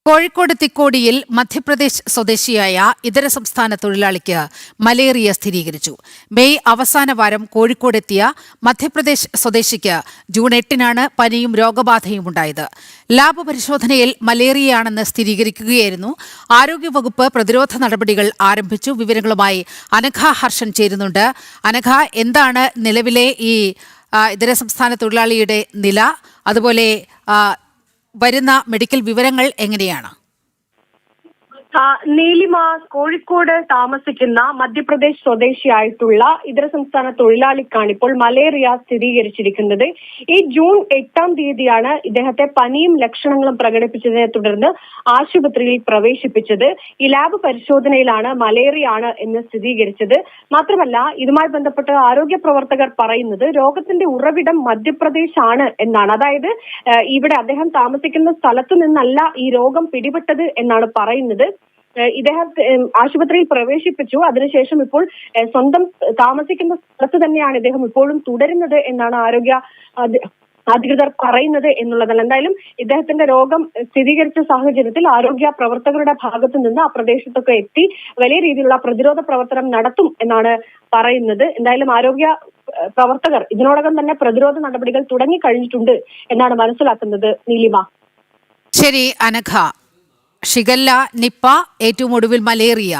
കോഴിക്കോട് തിക്കോടിയിൽ മധ്യപ്രദേശ് സ്വദേശിയായ ഇതര സംസ്ഥാന തൊഴിലാളിക്ക് മലേറിയ സ്ഥിരീകരിച്ചു. മെയ് അവസാന വാരം കോഴിക്കോടെത്തിയ മധ്യപ്രദേശ് സ്വദേശിക്ക് ജൂൺ 8-നാണ് പനിയും രോഗബാധയും ഉണ്ടായത്. ലാബ് പരിശോധനയിൽ മലേറിയയാണെന്ന് സ്ഥിരീകരിക്കുകയായിരുന്നു. ആരോഗ്യവകുപ്പ് പ്രതിരോധ നടപടികൾ ആരംഭിച്ചു. വിവരങ്ങളുമായി അനഘ ഹർഷൻ ചേരുന്നുണ്ട്. അനഘ, എന്താണ് നിലവിലെ ഈ ഇതര സംസ്ഥാന തൊഴിലാളിയുടെ നില? അതുപോലെ വരുന്ന മെഡിക്കൽ വിവരങ്ങൾ എങ്ങനെയാണ്? നീലിമ, കോഴിക്കോട് താമസിക്കുന്ന മധ്യപ്രദേശ് സ്വദേശിയായിട്ടുള്ള ഇതര സംസ്ഥാന തൊഴിലാളിക്കാണ് ഇപ്പോൾ മലേറിയ സ്ഥിരീകരിച്ചിരിക്കുന്നത്. ഈ ജൂൺ 8-ാം തീയതിയാണ് ഇദ്ദേഹത്തെ പനിയും ലക്ഷണങ്ങളും പ്രകടിപ്പിച്ചതിനെ തുടർന്ന് ആശുപത്രിയിൽ പ്രവേശിപ്പിച്ചത്. ഈ ലാബ് പരിശോധനയിലാണ് മലേറിയ ആണ് എന്ന് സ്ഥിരീകരിച്ചത്. മാത്രമല്ല, ഇതുമായി ബന്ധപ്പെട്ട് ആരോഗ്യ പ്രവർത്തകർ പറയുന്നത് രോഗത്തിന്റെ ഉറവിടം മധ്യപ്രദേശ് ആണ് എന്നാണ്. അതായത് ഇവിടെ അദ്ദേഹം താമസിക്കുന്ന സ്ഥലത്തു നിന്നല്ല ഈ രോഗം പിടിപെട്ടത് എന്നാണ് പറയുന്നത്. ഇദ്ദേഹം ആശുപത്രിയിൽ പ്രവേശിപ്പിച്ചു. അതിനുശേഷം ഇപ്പോൾ സ്വന്തം താമസിക്കുന്ന സ്ഥലത്ത് തന്നെയാണ് ഇദ്ദേഹം ഇപ്പോഴും തുടരുന്നത് എന്നാണ് ആരോഗ്യ അധികൃതർ പറയുന്നത് എന്നുള്ളതല്ല. എന്തായാലും ഇദ്ദേഹത്തിന്റെ രോഗം സ്ഥിരീകരിച്ച സാഹചര്യത്തിൽ ആരോഗ്യ പ്രവർത്തകരുടെ ഭാഗത്തു നിന്ന് ആ പ്രദേശത്തൊക്കെ എത്തി വലിയ രീതിയിലുള്ള പ്രതിരോധ പ്രവർത്തനം നടത്തും എന്നാണ് പറയുന്നത്. എന്തായാലും ആരോഗ്യ പ്രവർത്തകർ ഇതിനോടകം തന്നെ പ്രതിരോധ നടപടികൾ തുടങ്ങിക്കഴിഞ്ഞിട്ടുണ്ട് എന്നാണ് മനസ്സിലാക്കുന്നത്. നീലിമ. ശരി അനഘ. ഷിഗല്ല, നിപ്പ, ഏറ്റവും ഒടുവിൽ മലേറിയ.